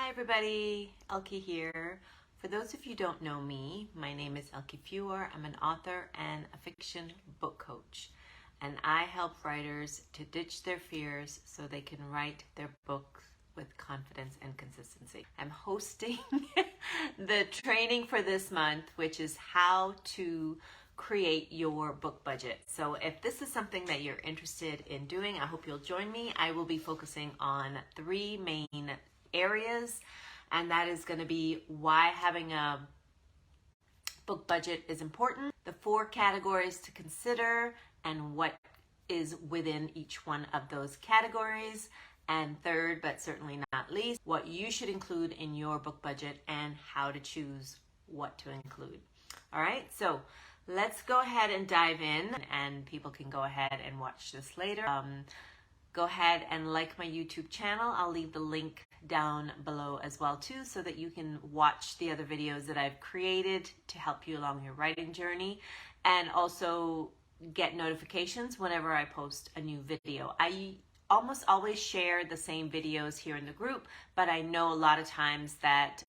Hi everybody, Elke here. For those of you who don't know me, my name is Elke Feuer. I'm an author and a fiction book coach. And I help writers to ditch their fears so they can write their books with confidence and consistency. I'm hosting the training for this month, which is how to create your book budget. So if this is something that you're interested in doing, I hope you'll join me. I will be focusing on 3 main areas, and that is going to be why having a book budget is important, the 4 categories to consider, and what is within each one of those categories, and third, but certainly not least, what you should include in your book budget and how to choose what to include. All right, so let's go ahead and dive in, and people can go ahead and watch this later. Go ahead and like my YouTube channel. I'll leave the link down below as well too, so that you can watch the other videos that I've created to help you along your writing journey, and also get notifications whenever I post a new video. I almost always share the same videos here in the group, but I know a lot of times that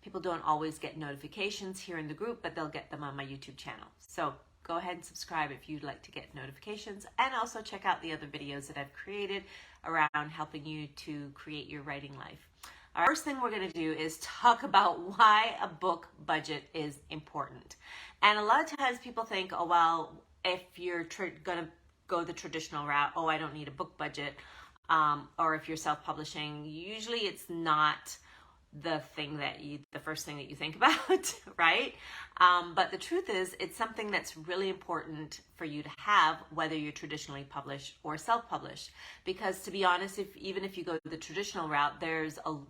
people don't always get notifications here in the group, but they'll get them on my YouTube channel. So go ahead and subscribe if you'd like to get notifications, and also check out the other videos that I've created around helping you to create your writing life. Our first thing we're going to do is talk about why a book budget is important. And a lot of times people think, oh, well, if you're going to go the traditional route, oh, I don't need a book budget. Or if you're self-publishing, usually it's not the first thing that you think about, right? But the truth is, it's something that's really important for you to have, whether you're traditionally published or self-published. Because to be honest, even if you go the traditional route,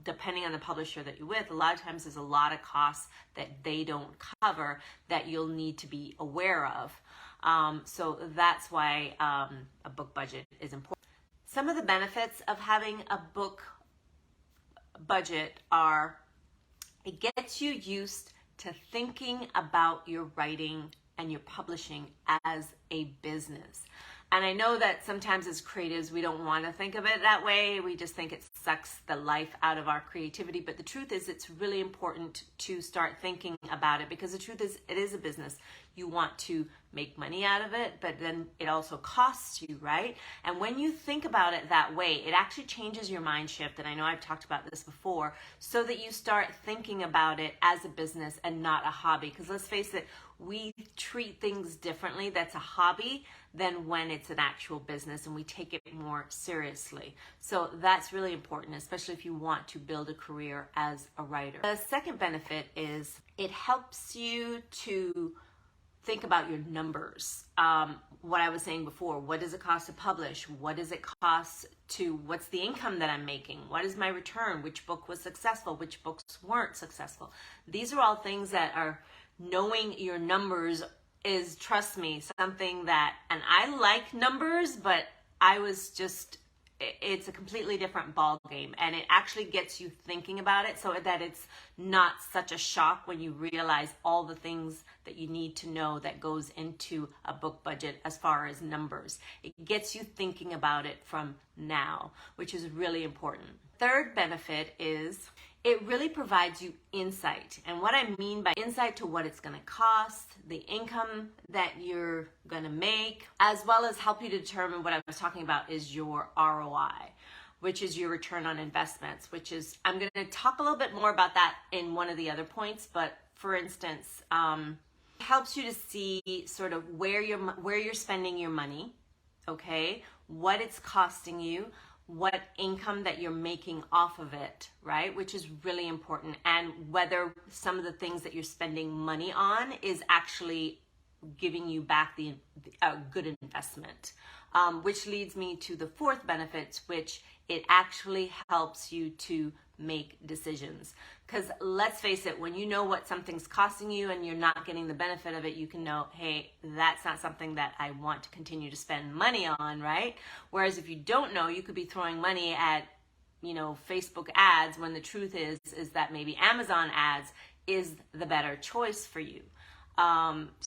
depending on the publisher that you're with, a lot of times there's a lot of costs that they don't cover that you'll need to be aware of. So that's why a book budget is important. Some of the benefits of having a book budget are, it gets you used to thinking about your writing and your publishing as a business. And I know that sometimes as creatives, we don't want to think of it that way. We just think it sucks the life out of our creativity. But the truth is, it's really important to start thinking about it, because the truth is, it is a business. You want to make money out of it, but then it also costs you, right? And when you think about it that way, it actually changes your mind shift. And I know I've talked about this before, so that you start thinking about it as a business and not a hobby. Because let's face it, we treat things differently that's a hobby than when it's an actual business, and we take it more seriously. So that's really important, especially if you want to build a career as a writer. The second benefit is it helps you to think about your numbers. What I was saying before, what does it cost to publish? What does it cost what's the income that I'm making? What is my return? Which book was successful? Which books weren't successful? These are all things that are, knowing your numbers is, trust me, something that, and I like numbers, but it's a completely different ball game, and it actually gets you thinking about it so that it's not such a shock when you realize all the things that you need to know that goes into a book budget as far as numbers. It gets you thinking about it from now, which is really important. Third benefit is it really provides you insight. And what I mean by insight to what it's going to cost, the income that you're going to make, as well as help you determine what I was talking about is your ROI, which is your return on investments, which is, I'm going to talk a little bit more about that in one of the other points. But for instance, it helps you to see sort of where you're spending your money, okay, what it's costing you, what income that you're making off of it, right? Which is really important. And whether some of the things that you're spending money on is actually giving you back a good investment. Which leads me to the fourth benefit, which it actually helps you to make decisions. Because let's face it, when you know what something's costing you and you're not getting the benefit of it, you can know, hey, that's not something that I want to continue to spend money on, right? Whereas if you don't know, you could be throwing money at, Facebook ads, when the truth is that maybe Amazon ads is the better choice for you.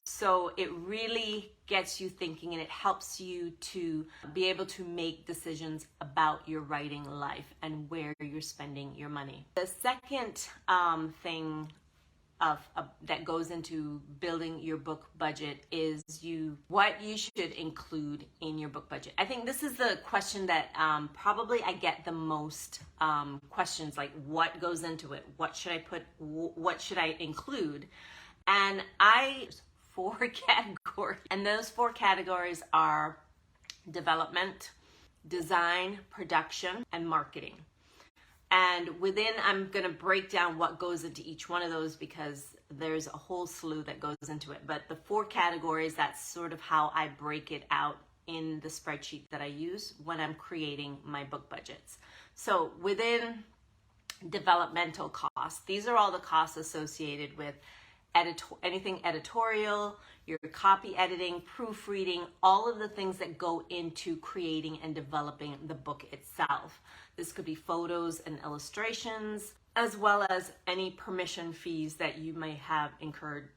So it really gets you thinking, and it helps you to be able to make decisions about your writing life and where you're spending your money. The second thing that goes into building your book budget is what you should include in your book budget. I think this is the question that probably I get the most questions, like what goes into it? What should I put? What should I include? And four categories. And those four categories are development, design, production, and marketing. And within, I'm going to break down what goes into each one of those because there's a whole slew that goes into it. But the four categories, that's sort of how I break it out in the spreadsheet that I use when I'm creating my book budgets. So within developmental costs, these are all the costs associated with anything editorial, your copy editing, proofreading, all of the things that go into creating and developing the book itself. This could be photos and illustrations, as well as any permission fees that you may have incurred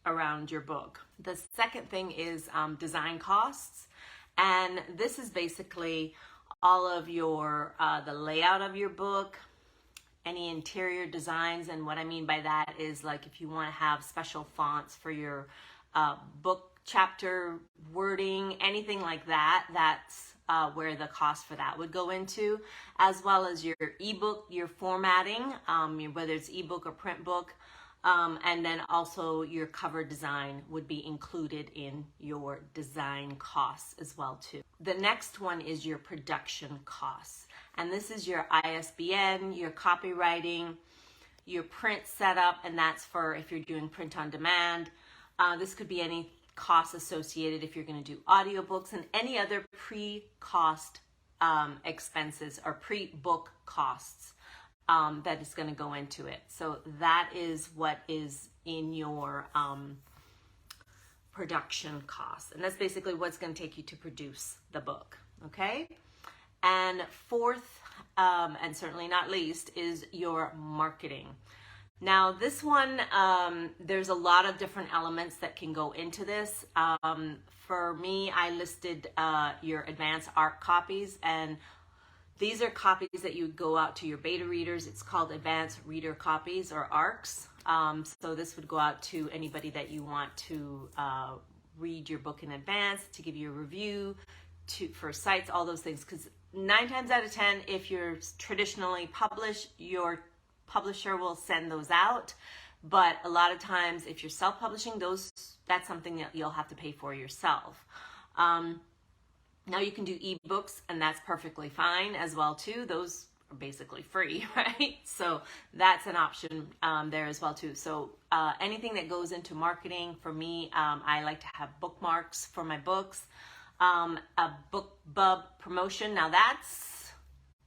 around your book. The second thing is design costs, and this is basically all of your the layout of your book, any interior designs. And what I mean by that is, like, if you want to have special fonts for your book chapter wording, anything like that, that's where the cost for that would go into, as well as your ebook, your formatting, whether it's ebook or print book, and then also your cover design would be included in your design costs as well too. The next one is your production costs, and this is your ISBN, your copywriting, your print setup, and that's for if you're doing print on demand. This could be any costs associated if you're going to do audiobooks, and any other pre-cost expenses or pre-book costs that is going to go into it. So that is what is in your production costs, and that's basically what's going to take you to produce the book. Okay, and fourth, and certainly not least, is your marketing. Now this one, there's a lot of different elements that can go into this. For me, I listed your advanced ARC copies, and these are copies that you would go out to your beta readers. It's called advanced reader copies, or ARCs. So this would go out to anybody that you want to read your book in advance, to give you a review, for sites, all those things. Because 9 times out of 10, if you're traditionally published, your publisher will send those out. But a lot of times, if you're self-publishing, that's something that you'll have to pay for yourself. Now you can do ebooks, and that's perfectly fine as well too. Those are basically free, right? So that's an option there as well too. So anything that goes into marketing, for me, I like to have bookmarks for my books, a BookBub promotion. Now that's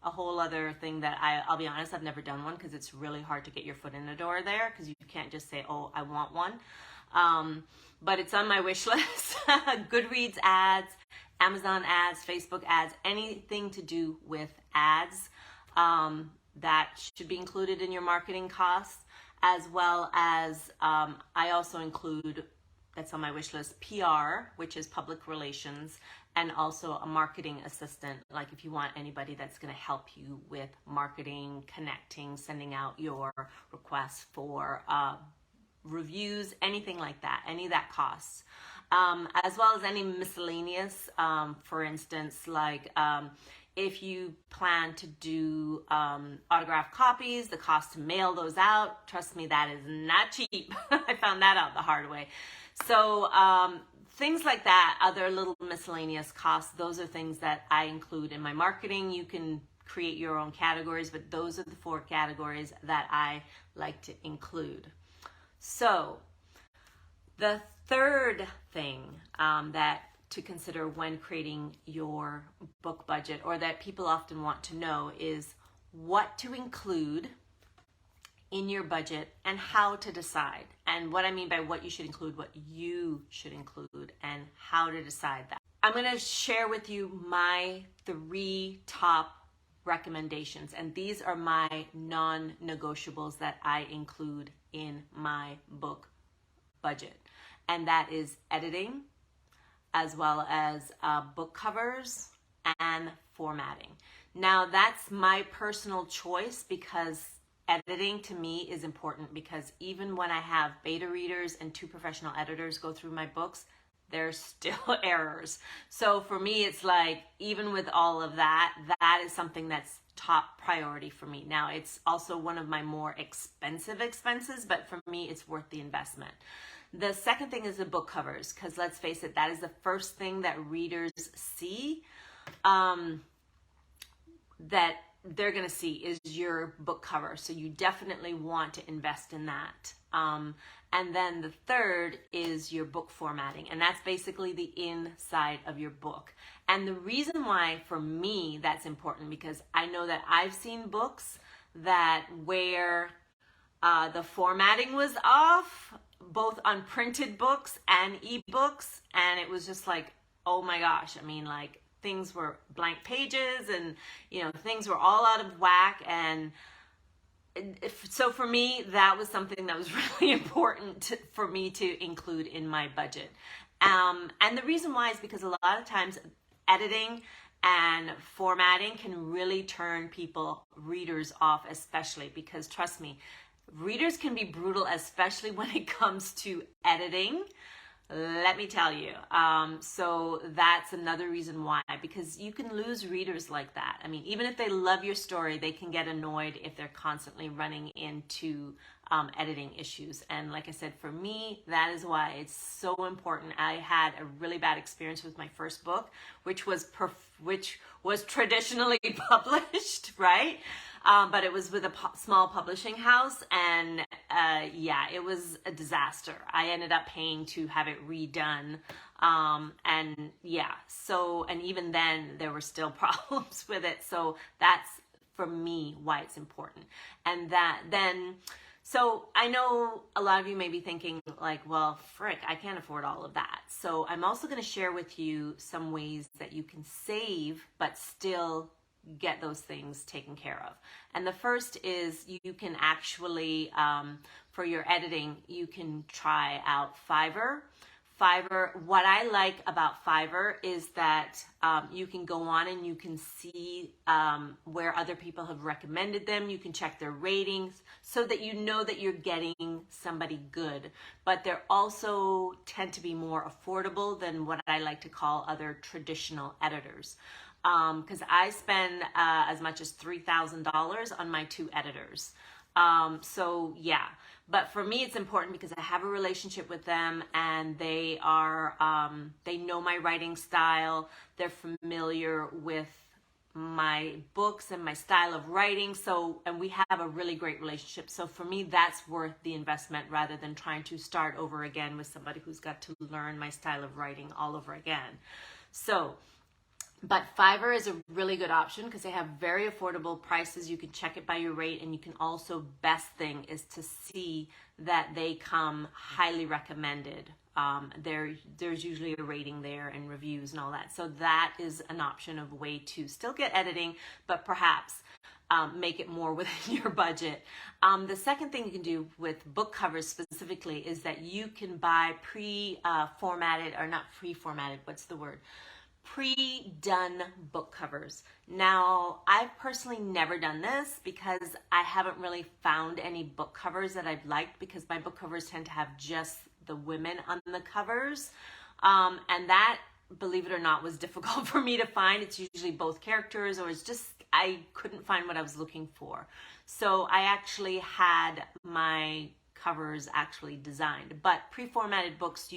a whole other thing that I'll be honest, I've never done one because it's really hard to get your foot in the door there, because you can't just say, oh, I want one. But it's on my wish list. Goodreads ads, Amazon ads, Facebook ads, anything to do with ads, that should be included in your marketing costs, as well as I also include, that's on my wish list, PR, which is public relations, and also a marketing assistant, like if you want anybody that's going to help you with marketing, connecting, sending out your requests for reviews, anything like that, any of that costs. As well as any miscellaneous, for instance, like if you plan to do autographed copies, the cost to mail those out, trust me, that is not cheap. I found that out the hard way. So things like that, other little miscellaneous costs, those are things that I include in my marketing. You can create your own categories, but those are the 4 categories that I like to include. So the third thing that to consider when creating your book budget, or that people often want to know, is what to include in your budget and how to decide. And what I mean by what you should include, what you should include, and how to decide that. I'm going to share with you my 3 top recommendations, and these are my non-negotiables that I include in my book budget. and that is editing, as well as book covers and formatting. Now that's my personal choice, because editing to me is important, because even when I have beta readers and 2 professional editors go through my books, there's still errors. So for me, it's like, even with all of that, that is something that's top priority for me. Now, it's also one of my more expensive expenses, but for me, it's worth the investment. The second thing is the book covers, because let's face it, that is the first thing that readers see, that they're going to see is your book cover. So you definitely want to invest in that. And then the third is your book formatting, and that's basically the inside of your book. And the reason why for me that's important, because I know that I've seen books that where the formatting was off, both on printed books and ebooks, and it was just like, oh my gosh, I mean, like, things were blank pages, and things were all out of whack. And so for me, that was something that was really important for me to include in my budget. And the reason why is because a lot of times editing and formatting can really turn readers off, especially because, trust me, readers can be brutal, especially when it comes to editing. Let me tell you. So that's another reason why, because you can lose readers like that. I mean, even if they love your story, they can get annoyed if they're constantly running into editing issues. And like I said, for me, that is why it's so important. I had a really bad experience with my first book, which was traditionally published, right? But it was with a small publishing house, and yeah, it was a disaster. I ended up paying to have it redone, and yeah, and even then there were still problems with it. So that's, for me, why it's important. And so I know a lot of you may be thinking like, well, frick, I can't afford all of that. So I'm also going to share with you some ways that you can save but still get those things taken care of. And the first is you can actually, for your editing, you can try out Fiverr. What I like about Fiverr is that you can go on and you can see where other people have recommended them. You can check their ratings so that you know that you're getting somebody good. But they're also tend to be more affordable than what I like to call other traditional editors. Because I spend as much as $3,000 on my 2 editors. So yeah, but for me, it's important because I have a relationship with them, and they know my writing style. They're familiar with my books and my style of writing. And we have a really great relationship. So for me, that's worth the investment rather than trying to start over again with somebody who's got to learn my style of writing all over again. But Fiverr is a really good option because they have very affordable prices. You can check it by your rate, and you can also, best thing is to see that they come highly recommended. There's usually a rating there and reviews and all that. So that is an option of a way to still get editing, but perhaps make it more within your budget. The second thing you can do with book covers specifically is that you can buy pre-formatted, or not pre-formatted, what's the word? Pre-done book covers. Now, I've personally never done this because I haven't really found any book covers that I've liked, because my book covers tend to have just the women on the covers. And that, believe it or not, was difficult for me to find. It's usually both characters, or it's just, I couldn't find what I was looking for. So I actually had my covers actually designed. But pre-formatted books,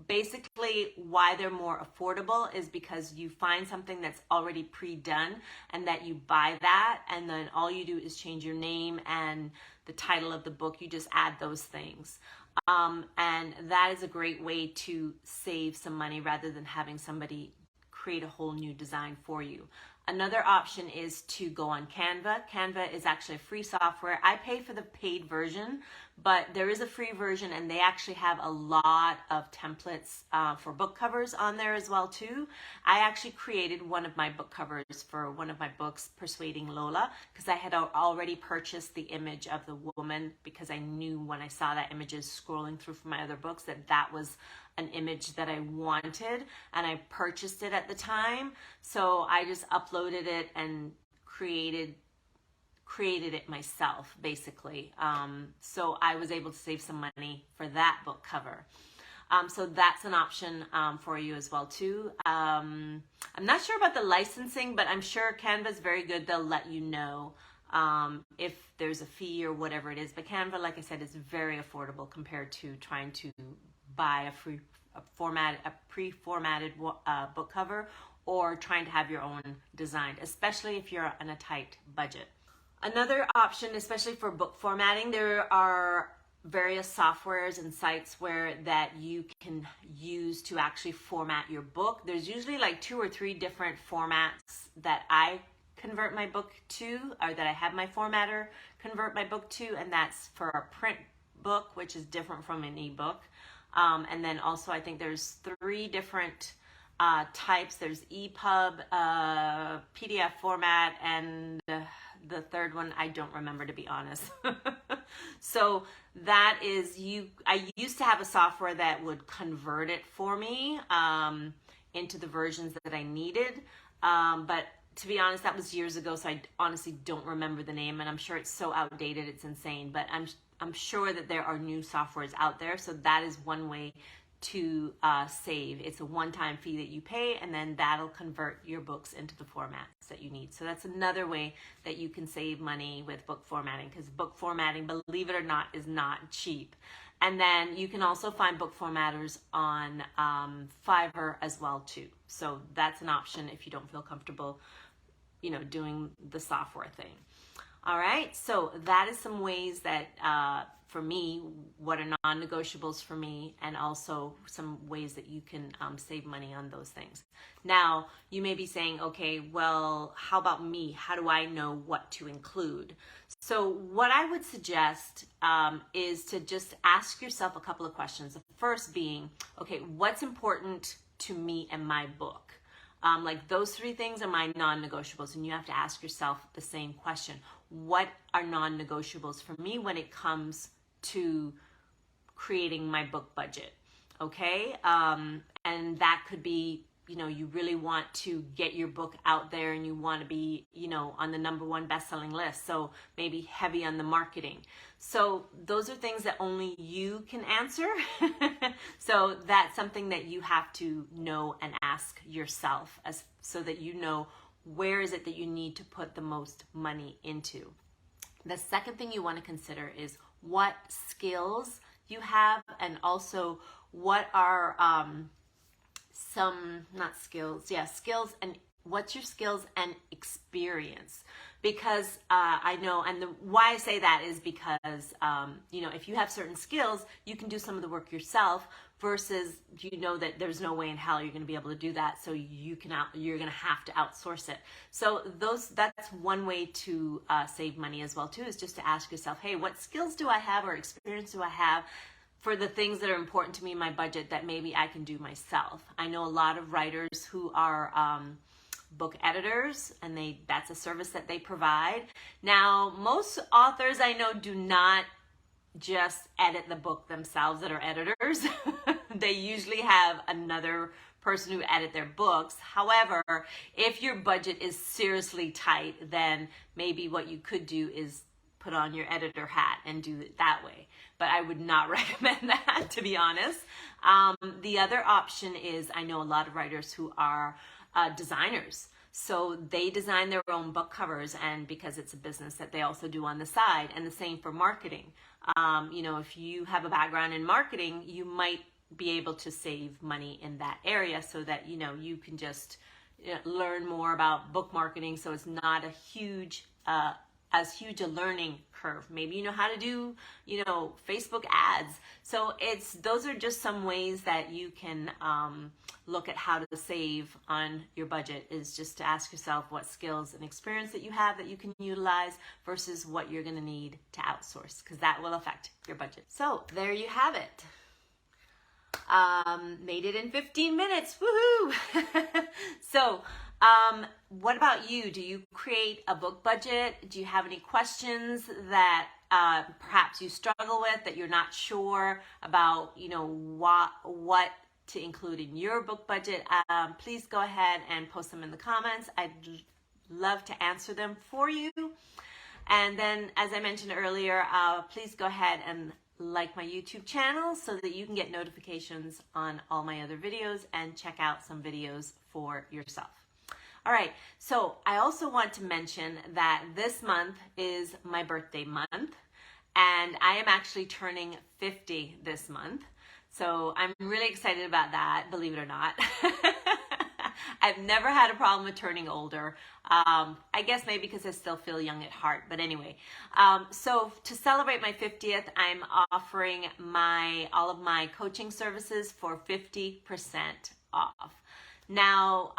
basically, why they're more affordable is because you find something that's already pre-done, and that you buy that, and then all you do is change your name and the title of the book. You just add those things. And that is a great way to save some money rather than having somebody create a whole new design for you. Another option is to go on Canva. Canva is actually a free software. I pay for the paid version, but there is a free version, and they actually have a lot of templates for book covers on there as well too. I actually created one of my book covers for one of my books, Persuading Lola, because I had already purchased the image of the woman, because I knew when I saw that images scrolling through from my other books that was an image that I wanted, and I purchased it at the time. So I just uploaded it and created it myself, basically. So I was able to save some money for that book cover. So that's an option for you as well too. I'm not sure about the licensing, but I'm sure Canva's very good. They'll let you know if there's a fee or whatever it is. But Canva, like I said, is very affordable compared to trying to buy a pre-formatted book cover, or trying to have your own designed, especially if you're on a tight budget. Another option, especially for book formatting, there are various softwares and sites that you can use to actually format your book. There's usually like 2 or 3 different formats that I convert my book to, or that I have my formatter convert my book to, and that's for a print book, which is different from an ebook. And then also I think there's 3 different types. There's EPUB, PDF format, and the third one I don't remember, to be honest. So that is I used to have a software that would convert it for me into the versions that I needed, but to be honest, that was years ago, so I honestly don't remember the name, and I'm sure it's so outdated it's insane. But I'm sure that there are new softwares out there, so that is one way to save. It's a one-time fee that you pay, and then that'll convert your books into the formats that you need. So that's another way that you can save money with book formatting, because book formatting, believe it or not, is not cheap. And then you can also find book formatters on Fiverr as well too. So that's an option if you don't feel comfortable, doing the software thing. All right, so that is some ways that for me, what are non-negotiables for me, and also some ways that you can save money on those things. Now, you may be saying, okay, well, how about me? How do I know what to include? So what I would suggest is to just ask yourself a couple of questions. The first being, okay, what's important to me and my book? Like those 3 things are my non-negotiables, and you have to ask yourself the same question. What are non-negotiables for me when it comes to creating my book budget? Okay, and that could be, you really want to get your book out there, and you want to be, on the #1 best-selling list. So maybe heavy on the marketing. So those are things that only you can answer. So that's something that you have to know and ask yourself, so that you know where is it that you need to put the most money into. The second thing you want to consider is what skills you have, and also what are skills, and what's your skills and experience. Because I know, and why I say that is because, if you have certain skills, you can do some of the work yourself, versus that there's no way in hell you're going to be able to do that, so you're going to have to outsource it. So that's one way to save money as well too, is just to ask yourself, hey, what skills do I have or experience do I have for the things that are important to me in my budget that maybe I can do myself? I know a lot of writers who are book editors, and that's a service that they provide. Now, most authors I know do not just edit the book themselves that are editors. They usually have another person who edit their books. However, if your budget is seriously tight, then maybe what you could do is put on your editor hat and do it that way. But I would not recommend that, to be honest. The other option is, I know a lot of writers who are designers. So they design their own book covers, and because it's a business that they also do on the side, and the same for marketing. If you have a background in marketing, you might be able to save money in that area, so that you can just learn more about book marketing, so it's not a huge as huge a learning curve. Maybe you know how to do, Facebook ads. So those are just some ways that you can look at how to save on your budget, is just to ask yourself what skills and experience that you have that you can utilize versus what you're going to need to outsource, because that will affect your budget. So there you have it. Made it in 15 minutes. Woohoo! So, what about you? Do you create a book budget? Do you have any questions that perhaps you struggle with, that you're not sure about, what to include in your book budget? Please go ahead and post them in the comments. I'd love to answer them for you. And then, as I mentioned earlier, please go ahead and like my YouTube channel so that you can get notifications on all my other videos and check out some videos for yourself. All right, so I also want to mention that this month is my birthday month, and I am actually turning 50 this month. So I'm really excited about that, believe it or not. I've never had a problem with turning older. I guess maybe because I still feel young at heart, but anyway. So to celebrate my 50th, I'm offering all of my coaching services for 50% off. Now,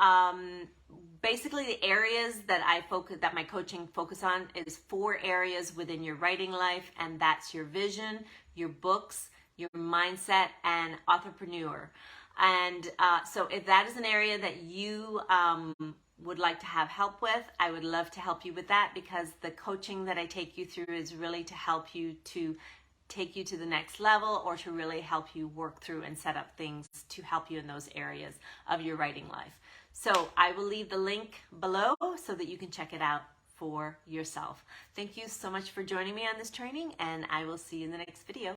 basically the areas that my coaching focus on is 4 areas within your writing life, and that's your vision, your books, your mindset, and entrepreneur. And so if that is an area that you would like to have help with, I would love to help you with that, because the coaching that I take you through is really to help you to take you to the next level, or to really help you work through and set up things to help you in those areas of your writing life. So I will leave the link below so that you can check it out for yourself. Thank you so much for joining me on this training, and I will see you in the next video.